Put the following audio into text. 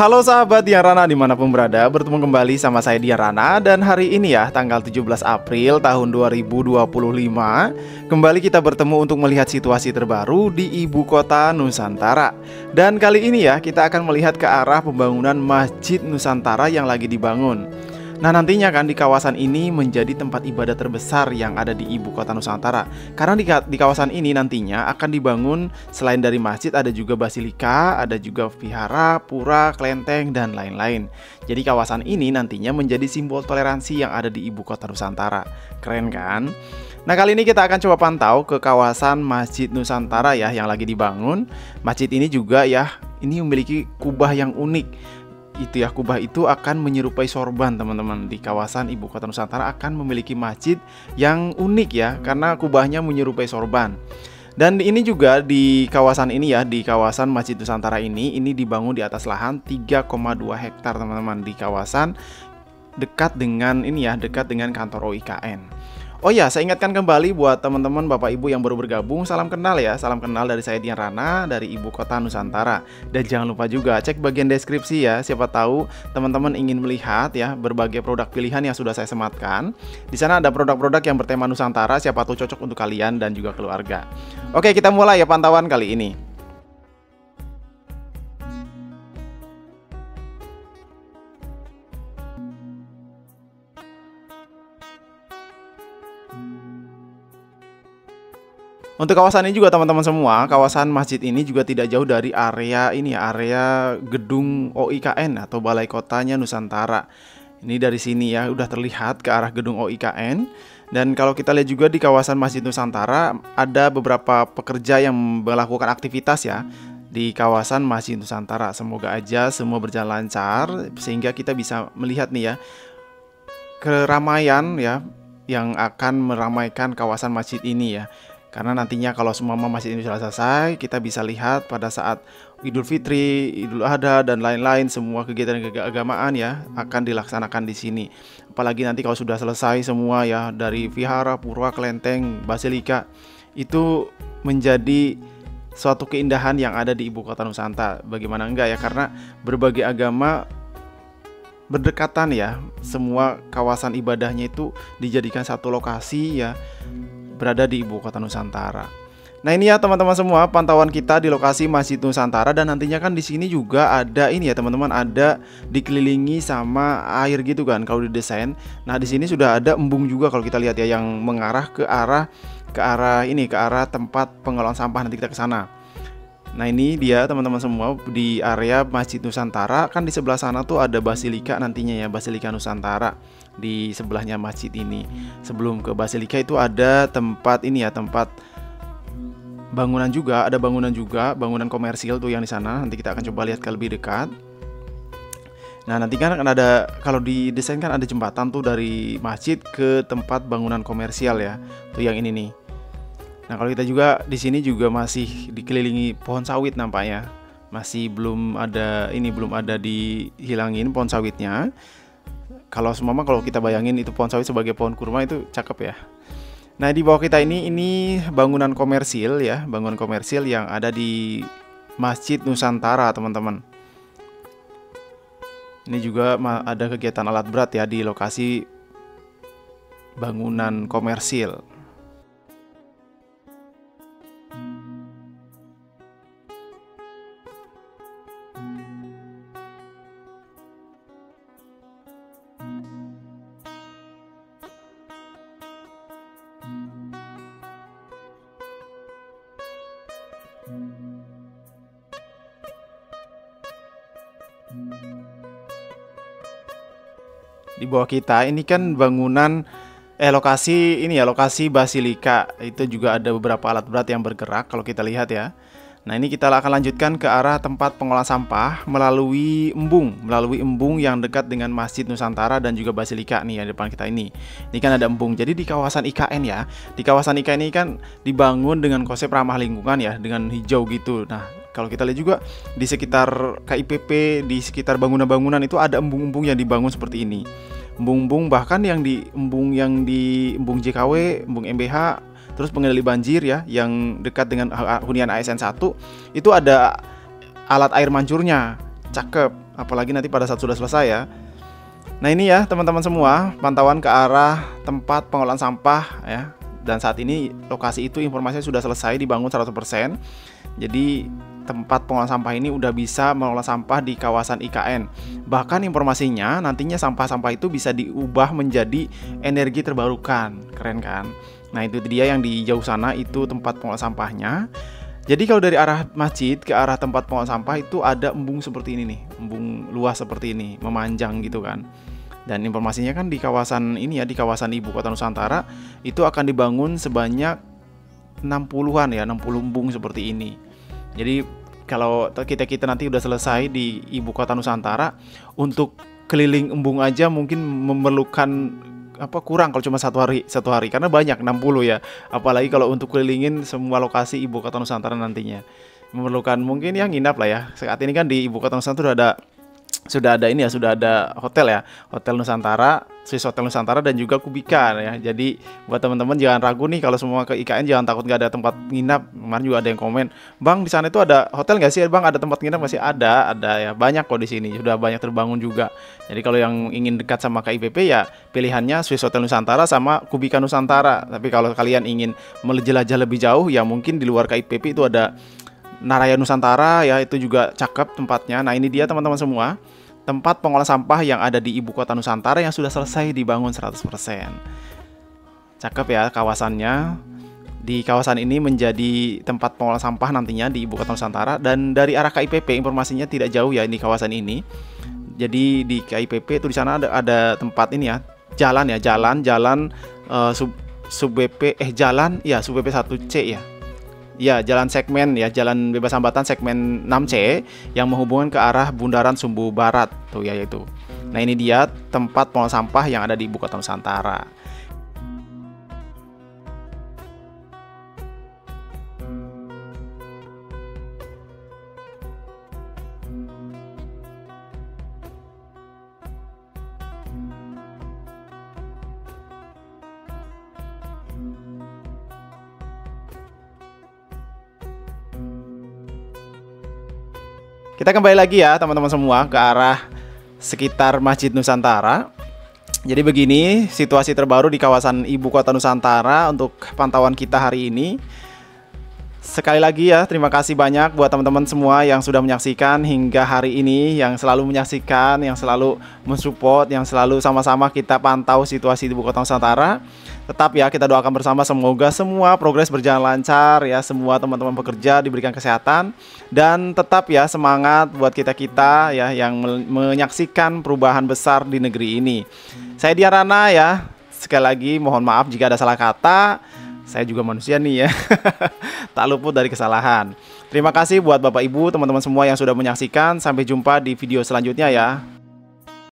Halo sahabat Dian Rana dimanapun berada, bertemu kembali sama saya Dian Rana. Dan hari ini ya, tanggal 17 April tahun 2025, kembali kita bertemu untuk melihat situasi terbaru di ibu kota Nusantara. Dan kali ini ya, kita akan melihat ke arah pembangunan Masjid Nusantara yang lagi dibangun. Nah, nantinya kan di kawasan ini menjadi tempat ibadah terbesar yang ada di ibu kota Nusantara. Karena di kawasan ini nantinya akan dibangun selain dari masjid ada juga basilika, ada juga vihara, pura, kelenteng, dan lain-lain. Jadi kawasan ini nantinya menjadi simbol toleransi yang ada di ibu kota Nusantara. Keren kan? Nah, kali ini kita akan coba pantau ke kawasan Masjid Nusantara ya yang lagi dibangun. Masjid ini juga ya, ini memiliki kubah yang unik. Itu ya, kubah itu akan menyerupai sorban teman-teman. Di kawasan ibu kota Nusantara akan memiliki masjid yang unik ya, karena kubahnya menyerupai sorban. Dan ini juga di kawasan ini ya, di kawasan Masjid Nusantara ini dibangun di atas lahan 3,2 hektar teman-teman, di kawasan dekat dengan ini ya, dekat dengan kantor OIKN. Oh ya, saya ingatkan kembali buat teman-teman Bapak Ibu yang baru bergabung, salam kenal ya. Salam kenal dari saya Dian Rana dari ibu kota Nusantara. Dan jangan lupa juga cek bagian deskripsi ya. Siapa tahu teman-teman ingin melihat ya berbagai produk pilihan yang sudah saya sematkan. Di sana ada produk-produk yang bertema Nusantara, siapa tahu cocok untuk kalian dan juga keluarga. Oke, kita mulai ya pantauan kali ini. Untuk kawasan ini juga teman-teman semua, kawasan masjid ini juga tidak jauh dari area ini ya, area gedung OIKN atau Balai Kotanya Nusantara. Ini dari sini ya, udah terlihat ke arah gedung OIKN. Dan kalau kita lihat juga di kawasan Masjid Nusantara, ada beberapa pekerja yang melakukan aktivitas ya di kawasan Masjid Nusantara. Semoga aja semua berjalan lancar sehingga kita bisa melihat nih ya keramaian ya yang akan meramaikan kawasan masjid ini ya. Karena nantinya kalau semua masjid ini sudah selesai, kita bisa lihat pada saat Idul Fitri, Idul Adha, dan lain-lain, semua kegiatan keagamaan ya akan dilaksanakan di sini. Apalagi nanti kalau sudah selesai semua ya, dari vihara, pura, kelenteng, basilika, itu menjadi suatu keindahan yang ada di ibu kota Nusantara. Bagaimana enggak ya, karena berbagai agama berdekatan ya, semua kawasan ibadahnya itu dijadikan satu lokasi ya, berada di ibu kota Nusantara. Nah, ini ya teman-teman semua pantauan kita di lokasi Masjid Nusantara. Dan nantinya kan di sini juga ada ini ya teman-teman, ada dikelilingi sama air gitu kan kalau didesain. Nah, di sini sudah ada embung juga kalau kita lihat ya, yang mengarah ke arah tempat pengelolaan sampah. Nanti kita ke sana. Nah, ini dia teman-teman semua di area Masjid Nusantara. Kan di sebelah sana tuh ada basilika nantinya ya, Basilika Nusantara. Di sebelahnya masjid ini. Sebelum ke basilika itu ada tempat ini ya, tempat bangunan juga, ada bangunan juga, bangunan komersil tuh yang di sana. Nanti kita akan coba lihat ke lebih dekat. Nah, nanti kan ada, kalau di desain kan ada jembatan tuh dari masjid ke tempat bangunan komersial ya. Tuh yang ini nih. Nah, kalau kita juga di sini juga masih dikelilingi pohon sawit nampaknya. Masih belum ada dihilangin pohon sawitnya. Kalau kalau kita bayangin itu pohon sawit sebagai pohon kurma itu cakep ya. Nah, di bawah kita ini bangunan komersil ya, bangunan komersil yang ada di Masjid Nusantara teman-teman. Ini juga ada kegiatan alat berat ya di lokasi bangunan komersil. Di bawah kita ini kan bangunan lokasi ini ya, lokasi basilika. Itu juga ada beberapa alat berat yang bergerak kalau kita lihat ya. Nah, ini kita akan lanjutkan ke arah tempat pengolahan sampah melalui embung yang dekat dengan Masjid Nusantara dan juga basilika nih ya, depan kita ini. Ini kan ada embung. Jadi di kawasan IKN ya. Di kawasan IKN ini kan dibangun dengan konsep ramah lingkungan ya, dengan hijau gitu. Nah, kalau kita lihat juga di sekitar KIPP, di sekitar bangunan-bangunan itu ada embung-embung yang dibangun seperti ini. Embung-embung bahkan yang di embung JKW, embung MBH, terus pengendali banjir ya yang dekat dengan hunian ASN 1 itu ada alat air mancurnya. Cakep. apalagi nanti pada saat sudah selesai ya. Nah ini ya teman-teman semua, pantauan ke arah tempat pengolahan sampah ya. Dan saat ini lokasi itu informasinya sudah selesai dibangun 100%. Jadi tempat pengolahan sampah ini udah bisa mengolah sampah di kawasan IKN. Bahkan informasinya nantinya sampah-sampah itu bisa diubah menjadi energi terbarukan. Keren kan? Nah itu dia yang di jauh sana, itu tempat pengolahan sampahnya. Jadi kalau dari arah masjid ke arah tempat pengolahan sampah itu ada embung seperti ini nih, embung luas seperti ini, memanjang gitu kan. Dan informasinya kan di kawasan ini ya, di kawasan Ibu Kota Nusantara itu akan dibangun sebanyak 60-an ya, 60 embung seperti ini. Jadi kalau kita nanti udah selesai di Ibu Kota Nusantara, untuk keliling embung aja mungkin memerlukan kurang kalau cuma satu hari karena banyak 60 ya. Apalagi kalau untuk kelilingin semua lokasi Ibu Kota Nusantara nantinya memerlukan mungkin yang nginap lah ya. Saat ini kan di Ibu Kota Nusantara sudah ada hotel ya, Hotel Nusantara, Swiss Hotel Nusantara dan juga Kubika ya. Jadi buat teman-teman jangan ragu nih, kalau semua ke IKN jangan takut nggak ada tempat nginap. Kemarin juga ada yang komen, Bang di sana itu ada hotel nggak sih Bang, ada tempat nginap nggak sih? Ada ya, banyak kok di sini, sudah banyak terbangun juga. Jadi kalau yang ingin dekat sama KIPP ya pilihannya Swiss Hotel Nusantara sama Kubika Nusantara. Tapi kalau kalian ingin menjelajah lebih jauh ya mungkin di luar KIPP itu ada Naraya Nusantara ya, itu juga cakep tempatnya. Nah ini dia teman-teman semua, tempat pengolahan sampah yang ada di Ibu Kota Nusantara yang sudah selesai dibangun 100%. Cakep ya kawasannya. Di kawasan ini menjadi tempat pengolahan sampah nantinya di Ibu Kota Nusantara. Dan dari arah KIPP informasinya tidak jauh ya di kawasan ini. Jadi di KIPP itu di sana ada tempat ini ya, jalan sub BP 1C ya. Ya, jalan segmen ya, jalan bebas hambatan segmen 6C yang menghubungkan ke arah Bundaran Sumbu Barat tuh ya itu. Nah, ini dia tempat pengolahan sampah yang ada di Ibu Kota Nusantara. Kita kembali lagi ya teman-teman semua ke arah sekitar Masjid Nusantara. Jadi begini situasi terbaru di kawasan Ibu Kota Nusantara untuk pantauan kita hari ini. Sekali lagi ya, terima kasih banyak buat teman-teman semua yang sudah menyaksikan hingga hari ini, yang selalu menyaksikan, yang selalu mensupport, yang selalu sama-sama kita pantau situasi di Ibu Kota Nusantara. Tetap ya, kita doakan bersama semoga semua progres berjalan lancar ya, semua teman-teman pekerja diberikan kesehatan, dan tetap ya semangat buat kita-kita ya yang menyaksikan perubahan besar di negeri ini. Saya Diarana ya, sekali lagi mohon maaf jika ada salah kata. Saya juga manusia nih ya, tak luput dari kesalahan. Terima kasih buat Bapak Ibu, teman-teman semua yang sudah menyaksikan. Sampai jumpa di video selanjutnya ya.